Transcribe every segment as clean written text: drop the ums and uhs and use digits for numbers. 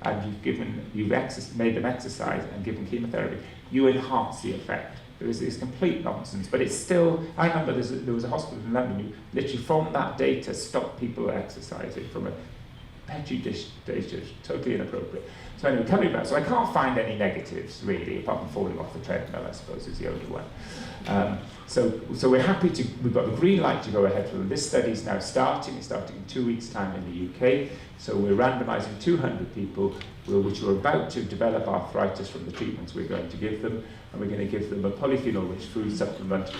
and you've made them exercise and given chemotherapy, you enhance the effect. It's complete nonsense, but it's still, I remember there was a hospital in London who literally from that data stopped people exercising from a petri dish data, totally inappropriate. So anyway, coming back, so I can't find any negatives really, apart from falling off the treadmill, I suppose, is the only one. So we're happy to, we've got the green light to go ahead with them. This study is now starting, it's starting in 2 weeks' time in the UK. So we're randomizing 200 people which are about to develop arthritis from the treatments we're going to give them, and we're going to give them a polyphenol-rich food supplement,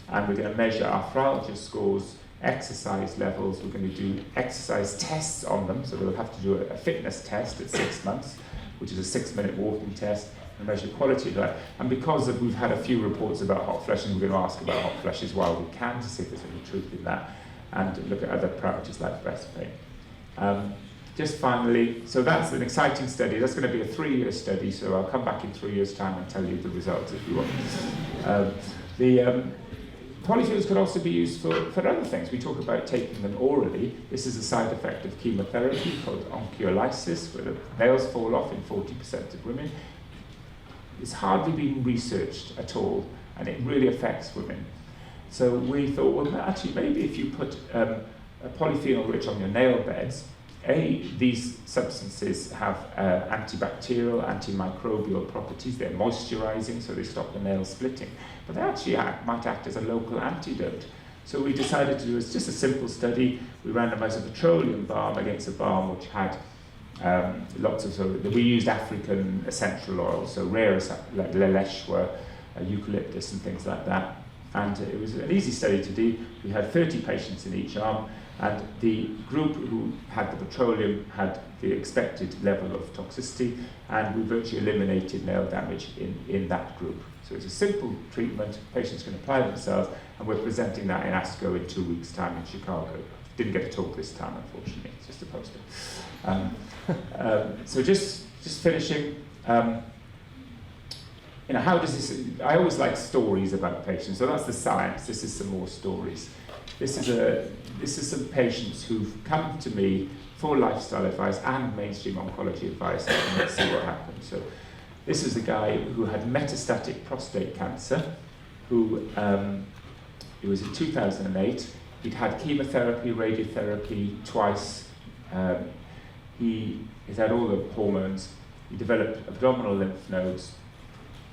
and we're going to measure arthralgia scores, exercise levels. We're going to do exercise tests on them, so they'll have to do a fitness test at 6 months, which is a 6-minute walking test, and measure quality of life. And because we've had a few reports about hot flushes, we're going to ask about hot flushes while we can to see if there's any truth in that, and look at other parameters like breast pain. Just finally, so that's an exciting study. That's going to be a 3-year study, so I'll come back in 3 years' time and tell you the results if you want. The polyphenols could also be used for other things. We talk about taking them orally. This is a side effect of chemotherapy called oncholysis, where the nails fall off in 40% of women. It's hardly been researched at all, and it really affects women. So we thought, well, actually, maybe if you put a polyphenol rich on your nail beds, these substances have antibacterial, antimicrobial properties. They're moisturizing, so they stop the nail splitting. But they actually might act as a local antidote. So we decided to do just a simple study. We randomized a petroleum balm against a balm which had lots of, we used African essential oils, so rare like leleshwa, eucalyptus and things like that. And it was an easy study to do. We had 30 patients in each arm, and the group who had the petroleum had the expected level of toxicity, and we virtually eliminated nail damage in that group. So it's a simple treatment, patients can apply themselves, and we're presenting that in ASCO in 2 weeks' time in Chicago. Didn't get a talk this time, unfortunately, it's just a poster. So just finishing, how does this, I always like stories about patients, so that's the science, this is some more stories. This is some patients who've come to me for lifestyle advice and mainstream oncology advice, and let's see what happens. So this is a guy who had metastatic prostate cancer, who, it was in 2008, he'd had chemotherapy, radiotherapy twice, he's had all the hormones, he developed abdominal lymph nodes,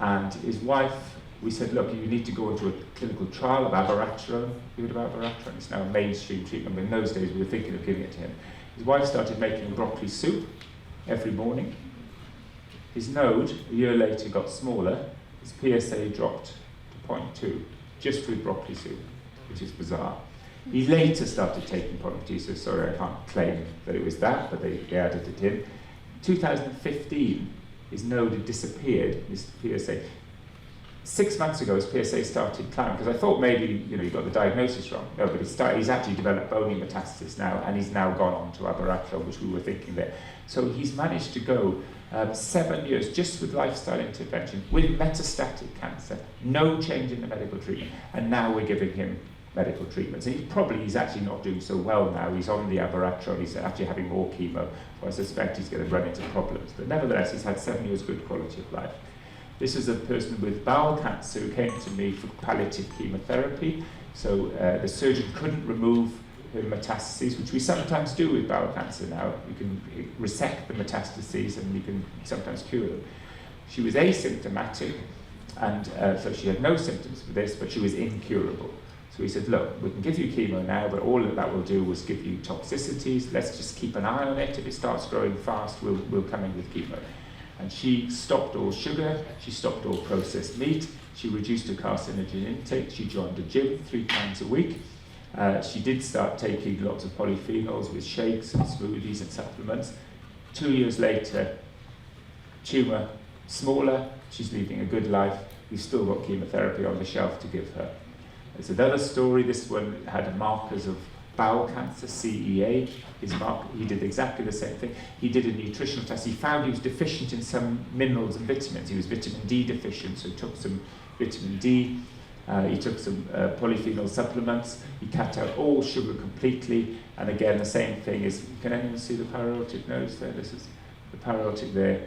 and his wife, we said, look, you need to go into a clinical trial of abiraterone. You heard about abiraterone? It's now a mainstream treatment, but in those days we were thinking of giving it to him. His wife started making broccoli soup every morning. His node, a year later, got smaller. His PSA dropped to 0.2, just with broccoli soup, which is bizarre. He later started taking polyphenol, so sorry, I can't claim that it was that, but they added it in. 2015, his node had disappeared, his PSA. 6 months ago, his PSA started climbing, because I thought maybe he got the diagnosis wrong. No, but he's actually developed bony metastasis now, and he's now gone on to abiraterone, which we were thinking there. So he's managed to go 7 years just with lifestyle intervention, with metastatic cancer, no change in the medical treatment, and now we're giving him medical treatments. And he's actually not doing so well now. He's on the abiraterone, he's actually having more chemo, so I suspect he's going to run into problems. But nevertheless, he's had 7 years good quality of life. This is a person with bowel cancer who came to me for palliative chemotherapy. So the surgeon couldn't remove her metastases, which we sometimes do with bowel cancer now. You can resect the metastases and you can sometimes cure them. She was asymptomatic, and so she had no symptoms for this, but she was incurable. So we said, look, we can give you chemo now, but all that will do was give you toxicities. Let's just keep an eye on it. If it starts growing fast, we'll come in with chemo. And she stopped all sugar, she stopped all processed meat, she reduced her carcinogen intake, she joined a gym 3 times a week. She did start taking lots of polyphenols with shakes and smoothies and supplements. 2 years later, tumour smaller, she's leading a good life. We've still got chemotherapy on the shelf to give her. There's another story. This one had markers of bowel cancer, CEA. He did exactly the same thing. He did a nutritional test. He found he was deficient in some minerals and vitamins. He was vitamin D deficient, so he took some vitamin D. He took some polyphenol supplements. He cut out all sugar completely. And again, the same thing is, can anyone see the parotid nodes there? This is the paraortic there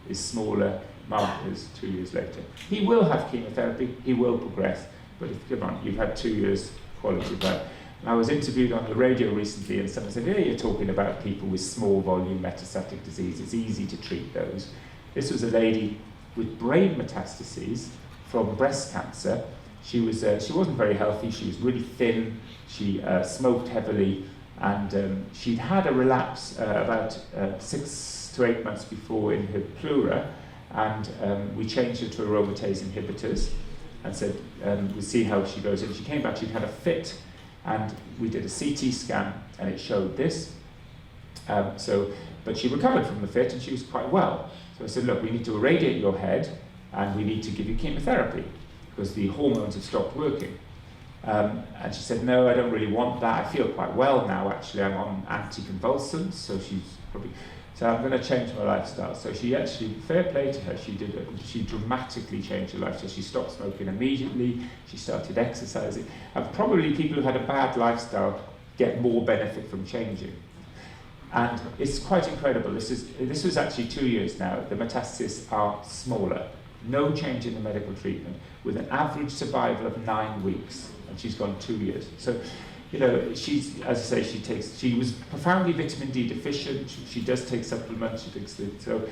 is smaller markers 2 years later. He will have chemotherapy, he will progress, but come on, you've had 2 years quality of life. And I was interviewed on the radio recently and someone said, yeah, you're talking about people with small volume metastatic disease, it's easy to treat those. This was a lady with brain metastases from breast cancer. She wasn't very healthy, she was really thin, she smoked heavily, and she'd had a relapse about 6 to 8 months before in her pleura, and we changed her to aromatase inhibitors and said, we'll see how she goes. And she came back, she'd had a fit, and we did a CT scan, and it showed this. But she recovered from the fit, and she was quite well. So I said, look, we need to irradiate your head, and we need to give you chemotherapy, because the hormones have stopped working. And she said, no, I don't really want that. I feel quite well now, actually. I'm on anticonvulsants, so she's probably... So I'm going to change my lifestyle. So she actually, fair play to her, she dramatically changed her life. So she stopped smoking immediately, she started exercising. And probably people who had a bad lifestyle get more benefit from changing. And it's quite incredible. This was actually 2 years now. The metastases are smaller. No change in the medical treatment, with an average survival of 9 weeks. And she's gone 2 years. So, you know, she's, as I say, she was profoundly vitamin D deficient. She does take supplements. She takes it. So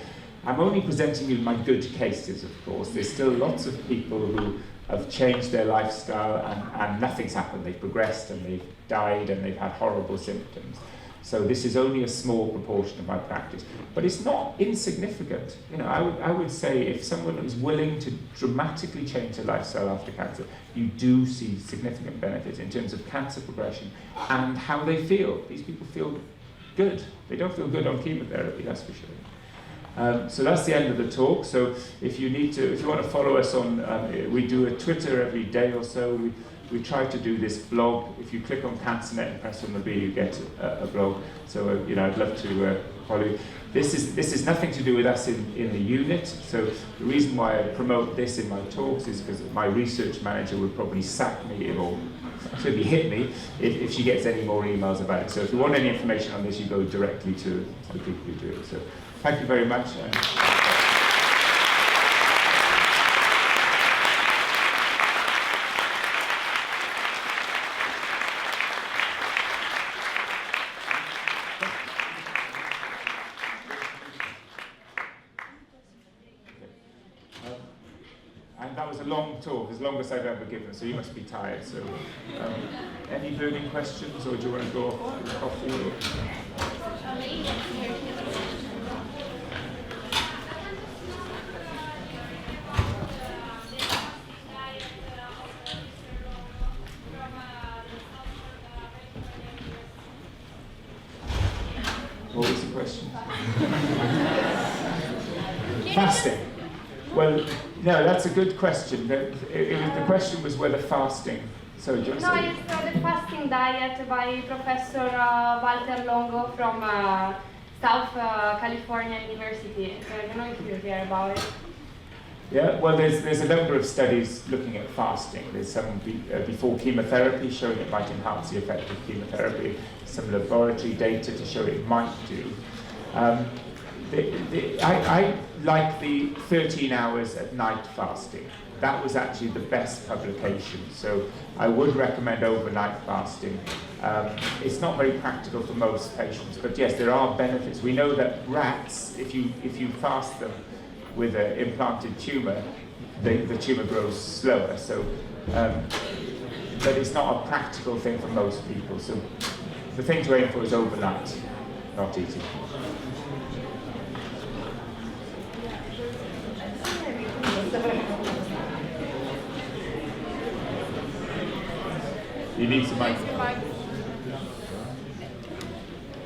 I'm only presenting you my good cases, of course. There's still lots of people who have changed their lifestyle and nothing's happened. They've progressed and they've died and they've had horrible symptoms. So this is only a small proportion of my practice, but it's not insignificant. You know, I would say if someone is willing to dramatically change their lifestyle after cancer, you do see significant benefits in terms of cancer progression and how they feel. These people feel good. They don't feel good on chemotherapy, that's for sure. So that's the end of the talk. So if you want to follow us on, we do a Twitter every day or so. We try to do this blog. If you click on CancerNet and press on the B, you get a blog. So you know, I'd love to follow you. This is nothing to do with us in the unit. So the reason why I promote this in my talks is because my research manager would probably sack me or actually hit me if she gets any more emails about it. So if you want any information on this, you go directly to the people who do it. So thank you very much. And that was a long talk, as long as I've ever given, so you must be tired. So, any burning questions, or do you want to go off with coffee? Or? What was the question? Fasting. Well, no, that's a good question. The question was whether fasting. Sorry, do you want to say? It's the fasting diet by Professor Walter Longo from South California University. So I don't know if you hear about it. Yeah, well, there's a number of studies looking at fasting. There's some before chemotherapy showing it might enhance the effect of chemotherapy. Some laboratory data to show it might do. I like the 13 hours at night fasting. That was actually the best publication, so I would recommend overnight fasting. It's not very practical for most patients, but yes, there are benefits. We know that rats, if you fast them with an implanted tumour, the tumour grows slower. So, but it's not a practical thing for most people. So the thing to aim for is overnight, not eating. You need some microphone.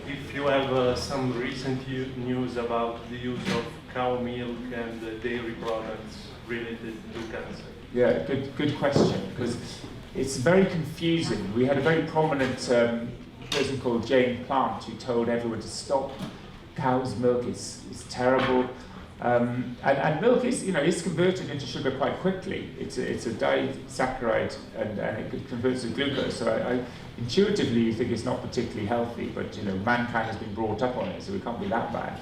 If you have some recent news about the use of cow milk and dairy products related to cancer. Yeah, good question, because it's very confusing. We had a very prominent person called Jane Plant who told everyone to stop cow's milk. It's terrible. And milk is, is converted into sugar quite quickly. It's a disaccharide, and it converts to glucose. So I intuitively you think it's not particularly healthy, but mankind has been brought up on it, so it can't be that bad.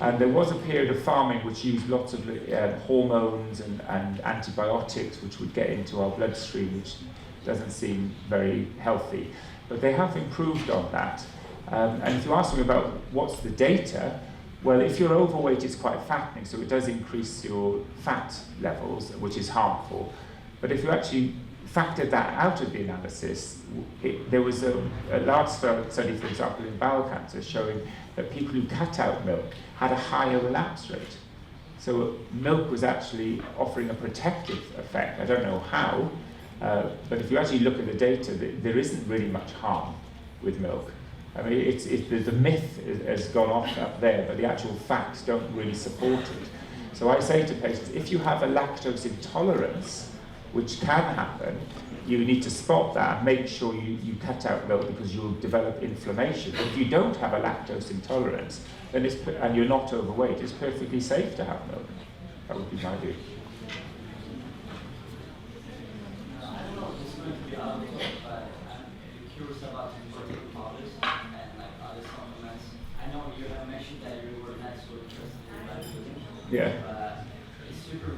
And there was a period of farming which used lots of hormones and antibiotics, which would get into our bloodstream, which doesn't seem very healthy. But they have improved on that. And if you ask me about what's the data, well, if you're overweight, it's quite fattening, so it does increase your fat levels, which is harmful. But if you actually factored that out of the analysis, there was a large study, for example, in bowel cancer, showing that people who cut out milk had a higher relapse rate. So milk was actually offering a protective effect. I don't know how, but if you actually look at the data, there isn't really much harm with milk. I mean, the myth has gone off up there, but the actual facts don't really support it. So I say to patients, if you have a lactose intolerance, which can happen, you need to spot that and make sure you cut out milk, because you'll develop inflammation. But if you don't have a lactose intolerance, then and you're not overweight, it's perfectly safe to have milk. That would be my view. I don't know, this is going to be out of it, but I'm curious about protein powders and like other supplements. I know you have mentioned that you were not so interested in bodybuilding. Yeah. But it's super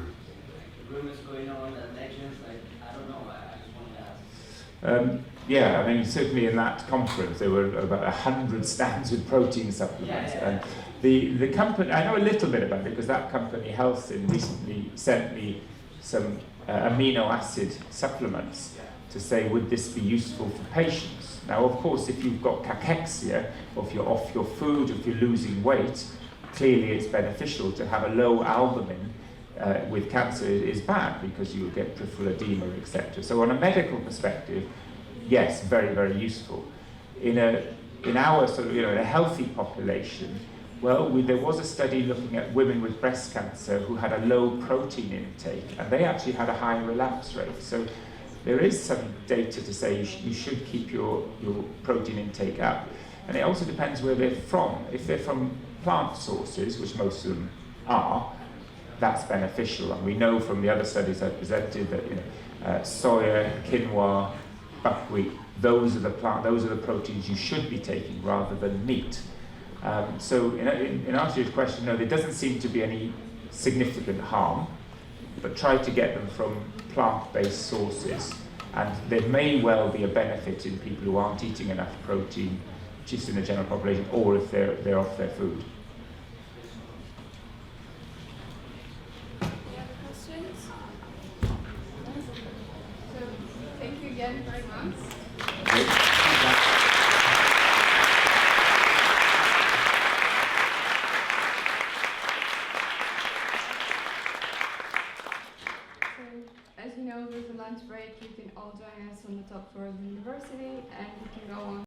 rumors going on and legends, like, I don't know, I just wanted to ask. Yeah, I mean, certainly in that conference there were about 100 stands with protein supplements. Yeah. And the company, I know a little bit about it because that company, Helsinn, recently sent me some amino acid supplements to say, would this be useful for patients? Now, of course, if you've got cachexia, or if you're off your food, if you're losing weight, clearly it's beneficial to have a low albumin. With cancer is bad because you get peripheral edema, etc. So on a medical perspective, yes, very, very useful. In our sort of, in a healthy population, well, there was a study looking at women with breast cancer who had a low protein intake, and they actually had a high relapse rate. So there is some data to say you should keep your protein intake up. And it also depends where they're from. If they're from plant sources, which most of them are, that's beneficial. And we know from the other studies I presented that soya, quinoa, buckwheat, those are the proteins you should be taking rather than meat. So in answer to your question, no, there doesn't seem to be any significant harm, but try to get them from plant-based sources. And there may well be a benefit in people who aren't eating enough protein, just in the general population, or if they're off their food. Thank you again very much. So, as you know, with the lunch break, you can all join us on the top floor of the university, and we can go on